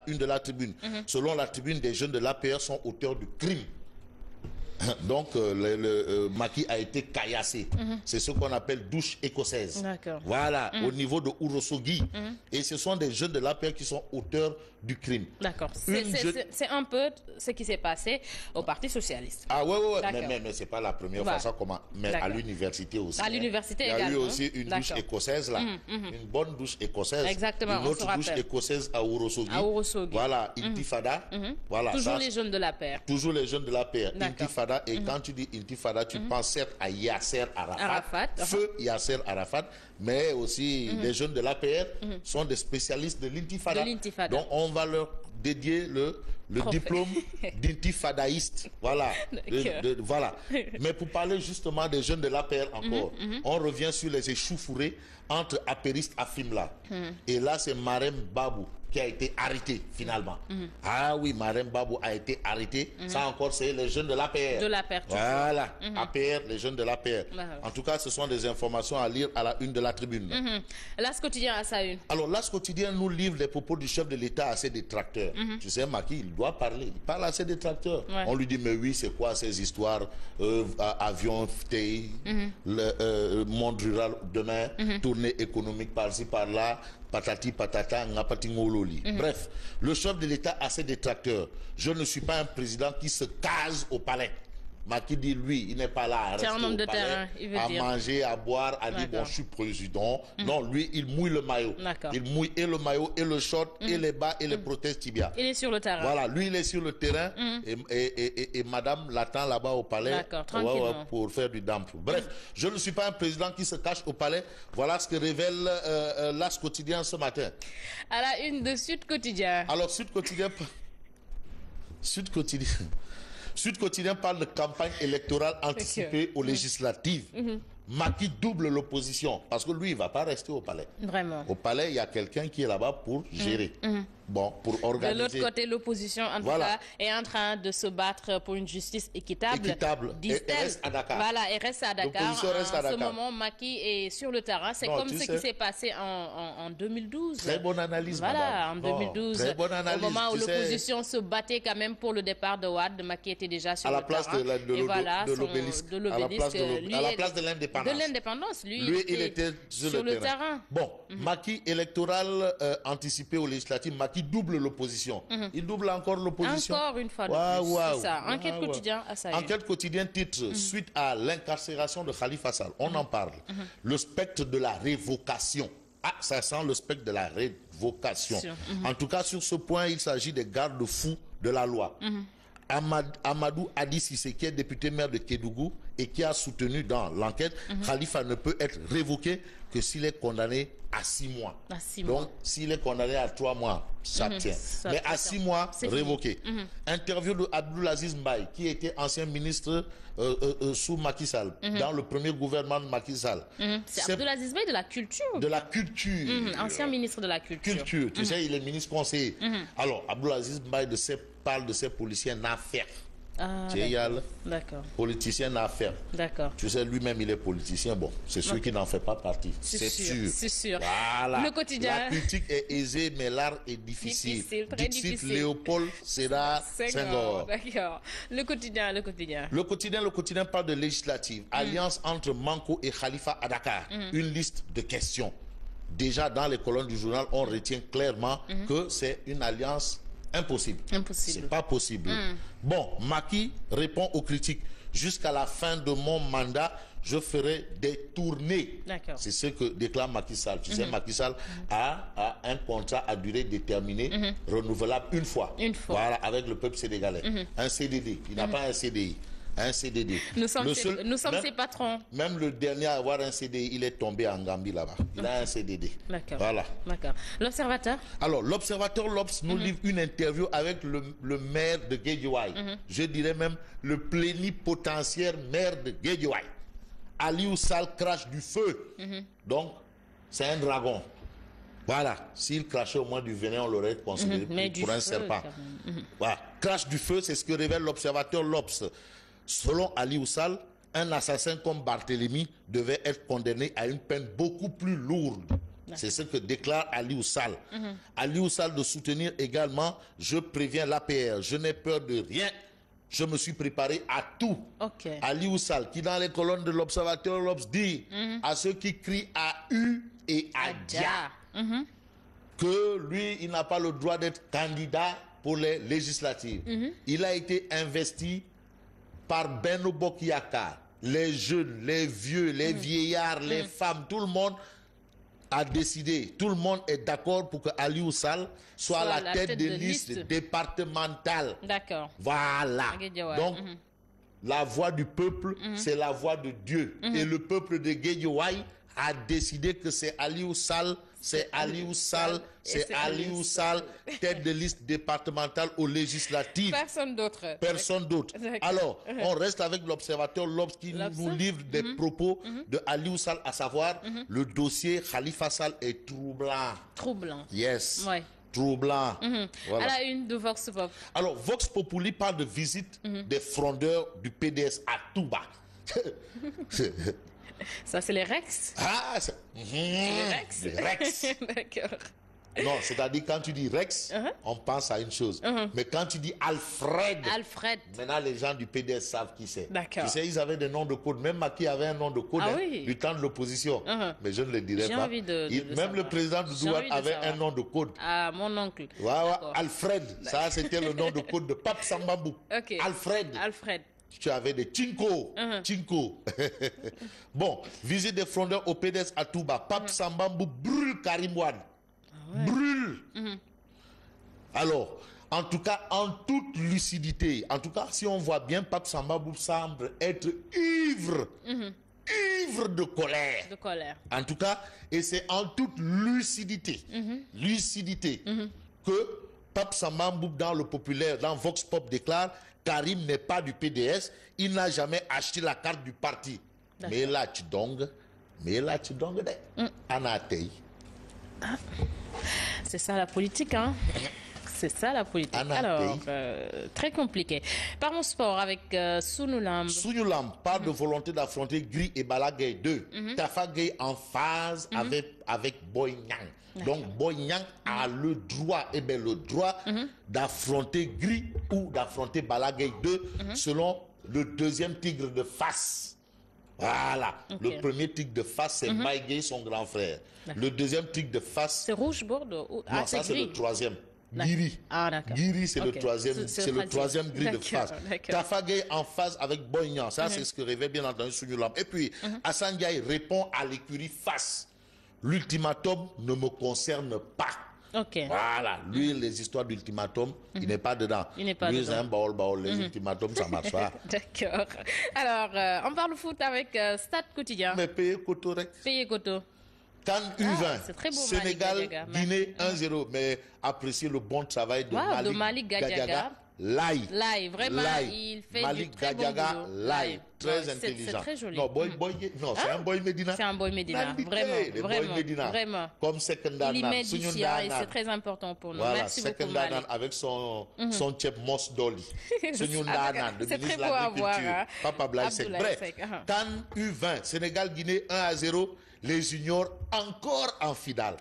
une de la tribune. Selon la tribune, des jeunes de l'APR sont auteurs du crime. Donc, Macky a été caillassé. C'est ce qu'on appelle douche écossaise. Voilà, au niveau de Ourossogui. Et ce sont des jeunes de l'APR qui sont auteurs du crime. D'accord. C'est un peu ce qui s'est passé au Parti Socialiste. Ah ouais. Mais c'est pas la première fois ça commence. Mais à l'université aussi. À l'université également. Il y a eu aussi une douche écossaise là. Une bonne douche écossaise. Exactement. Une autre douche écossaise à Ourossogui. Voilà, Intifada. Voilà. Toujours les jeunes de l'APR. Toujours les jeunes de l'APR. Intifada. Et quand tu dis Intifada, tu penses certes à Yasser Arafat. Feu Yasser Arafat, mais aussi les jeunes de l'APR sont des spécialistes de l'Intifada. Donc on va leur dédier le diplôme d'intifadaïste. Voilà. Voilà. Mais pour parler justement des jeunes de l'APR encore, on revient sur les échauffourées entre apéristes à Fimela. Et là, c'est Marem Babou qui a été arrêté finalement. Ah oui, Marem Babou a été arrêté. Ça encore, c'est les jeunes de l'APR. De l'APR. Voilà. APR, les jeunes de l'APR. En tout cas, ce sont des informations à lire à la une de la tribune. L'As quotidien à sa une. Alors, l'As quotidien nous livre les propos du chef de l'État à ses détracteurs. Tu sais, Macky, il doit parler. Il parle à ses détracteurs. On lui dit, mais oui, c'est quoi ces histoires avion, FTI, le monde rural demain, tournée économique par-ci, par-là, patati patata, ngapati ngololi. Bref, le chef de l'État a ses détracteurs. Je ne suis pas un président qui se case au palais. Macky dit, lui, il n'est pas là à rester un homme de palais, terrain, il veut à dire. manger, à boire, à dire, bon, je suis président. Non, lui, il mouille le maillot. Il mouille et le maillot, et le short, et les bas, et les prothèses tibia. Il est sur le terrain. Voilà, lui, il est sur le terrain, et madame l'attend là-bas au palais pour faire du damp. Bref, je ne suis pas un président qui se cache au palais. Voilà ce que révèle l'As quotidien ce matin. À la une de Sud Quotidien. Alors, Sud Quotidien parle de campagne électorale anticipée aux législatives. Macky double l'opposition parce que lui, il ne va pas rester au palais. Vraiment. Au palais, il y a quelqu'un qui est là-bas pour gérer. Bon, pour organiser. De l'autre côté, l'opposition, en tout cas, est en train de se battre pour une justice équitable. Et reste à Dakar. Voilà, et reste à Dakar. Reste à Dakar. En ce moment, Macky est sur le terrain. C'est comme ce qui s'est passé en 2012. Très bonne analyse, voilà, madame. en 2012. Très bonne analyse. Au moment où l'opposition se battait quand même pour le départ de Wade, Macky était déjà sur le terrain. À la place de l'obélisque. À la place de l'indépendance. De l'indépendance, lui, il était sur le terrain. Bon, Macky électoral anticipé aux législatives, Macky double l'opposition. Il double encore l'opposition. Encore une fois de plus. C'est ça. Enquête quotidien à ça. Enquête quotidien titre suite à l'incarcération de Khalifa Sall. On en parle. Le spectre de la révocation. Ah, ça sent le spectre de la révocation. En tout cas, sur ce point, il s'agit des garde-fous de la loi. Amadou Adi Cissé, qui est député maire de Kédougou et qui a soutenu dans l'enquête, Khalifa ne peut être révoqué que s'il est condamné à 6 mois. Donc, s'il est condamné à 3 mois, ça tient. Mais à 6 mois, révoqué. Interview de Abdoulaziz Mbaye, qui était ancien ministre sous Macky Sall, dans le premier gouvernement de Macky Sall. C'est Abdoulaziz Mbaye de la culture. De la culture. Ancien ministre de la culture. Tu sais, il est ministre conseiller. Alors, Abdoulaziz Mbaye parle de ces policiers n'affaires. D'accord. Politicien n'affaires. D'accord. Tu sais, lui-même, il est politicien. Bon, c'est sûr qu'il n'en fait pas partie. C'est sûr. C'est sûr. Voilà. Le quotidien. La critique est aisée, mais l'art est difficile. Très difficile. Léopold Sédar Senghor. D'accord. Le quotidien. Le quotidien parle de législative. Alliance entre Manko et Khalifa à Dakar. Une liste de questions. Déjà, dans les colonnes du journal, on retient clairement que c'est une alliance impossible. C'est pas possible. Bon, Macky répond aux critiques. Jusqu'à la fin de mon mandat, je ferai des tournées. C'est ce que déclare Macky Sall. Tu sais, Macky Sall a un contrat à durée déterminée, renouvelable une fois. Voilà, avec le peuple sénégalais. Un CDD. Il n'a pas un CDI. Un CDD. Nous sommes ses patrons. Même le dernier à avoir un CDI, il est tombé en Gambie là-bas. Il a un CDD. D'accord. Voilà. D'accord. L'Observateur. Alors, l'Observateur, l'Obs, nous livre une interview avec le maire de Guédiawaye. Je dirais même le plénipotentiaire maire de Guédiawaye. Aliou Sall crache du feu. Donc, c'est un dragon. Voilà. S'il crachait au moins du venin, on l'aurait considéré pour un serpent. Voilà. Crache du feu, c'est ce que révèle l'Observateur, l'Obs. Selon Aliou Sall, un assassin comme Barthélemy devait être condamné à une peine beaucoup plus lourde. C'est ce que déclare Aliou Sall. Aliou Sall de soutenir également, je préviens l'APR, je n'ai peur de rien. Je me suis préparé à tout. Aliou Sall, qui dans les colonnes de l'Observateur l'Obs dit à ceux qui crient à U et à Dia que lui, il n'a pas le droit d'être candidat pour les législatives. Il a été investi par Benno Bokk Yakaar. Les jeunes, les vieux, les vieillards, les femmes, tout le monde a décidé, tout le monde est d'accord pour que Aliou Sall soit la tête de liste départementale. D'accord. Voilà. Donc, la voix du peuple, c'est la voix de Dieu. Et le peuple de Guédiawaye a décidé que c'est Aliou Sall, c'est Aliou Sall, c'est Aliou Sall, tête de liste départementale aux législatives. Personne d'autre. Personne d'autre. Alors, on reste avec l'Observateur l'Obs qui nous livre des propos de Aliou Sall, à savoir le dossier Khalifa Sall est troublant. Troublant. Yes. Ouais. Troublant. Voilà. À la une de Vox Pop. Alors, Vox Populi parle de visite des frondeurs du PDS à Touba. Ça, c'est les Rex? Ah, c'est les Rex. Les Rex. D'accord. Non, c'est-à-dire quand tu dis Rex, on pense à une chose. Mais quand tu dis Alfred, maintenant les gens du PDS savent qui c'est. D'accord. Tu sais, ils avaient des noms de code. Même Macky avait un nom de code du temps de l'opposition. Mais je ne le dirai pas. Même le président de Douane avait un nom de code. Ah, mon oncle. Alfred, ça c'était le nom de code de Pape Sambambou. Alfred. Tu avais des Chinko. Bon, visite des frondeurs au PDS à Touba. Pape Sambambou brûle Karim Wade. Brûle. Alors, en tout cas, en toute lucidité, en tout cas, si on voit bien, Pape Sambambou semble être ivre. Ivre de colère. En tout cas, et c'est en toute lucidité. Que Pape Sambambou, dans le populaire, dans Vox Pop, déclare Karim n'est pas du PDS, il n'a jamais acheté la carte du parti. Mais là, tu donges, Anatei. C'est ça la politique, hein? C'est ça la politique. Alors, très compliqué. Parlons sport avec Sunulam. Sunulam parle de volonté d'affronter Gris et Balla Gaye 2. Tafa Gueye en phase avec Boy Niang. Donc Boy Niang a le droit, d'affronter Gris ou d'affronter Balla Gaye 2 selon le deuxième tigre de face. Voilà. Le premier tigre de face, c'est Mbaye Gueye, son grand frère. Le deuxième tigre de face... C'est rouge bordeaux ou... Non, ça c'est le troisième. Giri. Giri, c'est le troisième, gris de face. Tafa Gueye en phase avec Boy Niang. Ça, c'est ce que rêvait bien entendu Sunulam. Et puis, Assane Ndiaye répond à l'écurie face. L'ultimatum ne me concerne pas. Voilà. Lui, les histoires d'ultimatum, il n'est pas dedans. Lui, c'est un baol. Les ultimatums, ça marche pas. D'accord. Alors, on parle foot avec Stade Quotidien. Mais payer Koto, CAN U20, Sénégal, Guinée 1-0. Mais appréciez le bon travail de Malick Gadiaga. Live, vraiment, il fait Malick du très Gadiaga, bon boulot. live, très intelligent. C'est très joli. Non, c'est un boy Medina. C'est un boy Medina, vraiment. Comme Sekendanan. Il y met du sien et c'est très important pour nous. Voilà, merci beaucoup, Sekendanan Malick. avec son chef Mos Doli. Sunyundanan, le ministre de l'Agriculture. Papa Blaye Seck. Bref, CAN U20, Sénégal, Guinée 1-0. Les juniors encore en finale.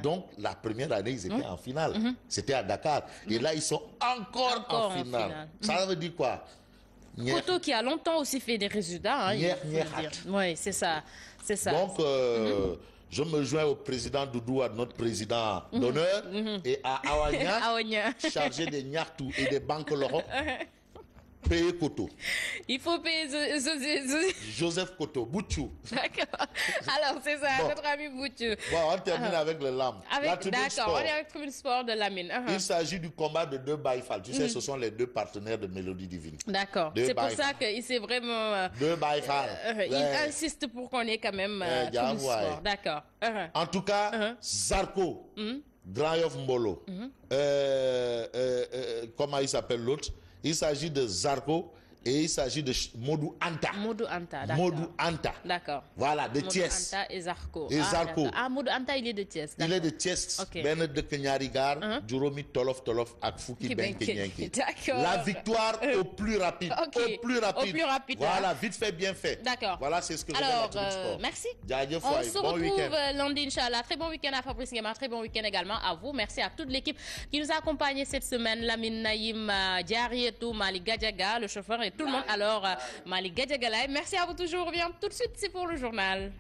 Donc, la première année, ils étaient en finale. C'était à Dakar. Et là, ils sont encore en finale. Ça veut dire quoi? Koto qui a longtemps aussi fait des résultats. Oui, c'est ça. Donc, je me joins au président Doudou, à notre président d'honneur, et à Awanya, chargé des Nyartou et des banques Laurent. Payer Koto. Il faut payer Joseph Koto, Boutchou. D'accord. Alors, c'est ça, notre ami Boutchou. Bon, on termine avec le LAM. D'accord, on est avec le sport de Lamine. Il s'agit du combat de deux Baïfal. Tu sais, ce sont les deux partenaires de Mélodie Divine. D'accord. C'est pour ça qu'il s'est vraiment... Deux Baïfal. Il insiste pour qu'on ait quand même tout le sport. D'accord. En tout cas, Zarko, Grand Yoff Mbolo, comment il s'appelle l'autre? Il s'agit de Zarko Et il s'agit de Modou Anta. Modou Anta, d'accord. Modou Anta. D'accord. Voilà, de Thiès. Modou Anta et Zarko. Modou Anta, il est de Thiès. Il est de Thiès. Ben de Kenyarigar, Juromi Tolof ak Fouki Benkenyenki. D'accord. La victoire au plus rapide. Au plus rapide. Voilà, vite fait, bien fait. D'accord. Voilà, c'est ce que je vais mettre au sport. Merci. On se retrouve lundi, Inch'Allah. Très bon week-end à Fabrice Nguema. Très bon week-end également à vous. Merci à toute l'équipe qui nous a accompagnés cette semaine. Lamine Naïm, Diarietou, Malik Gadjaga, le chauffeur et tout le monde. Alors, Malik Gadjaga, merci à vous toujours. On revient tout de suite, c'est pour le journal.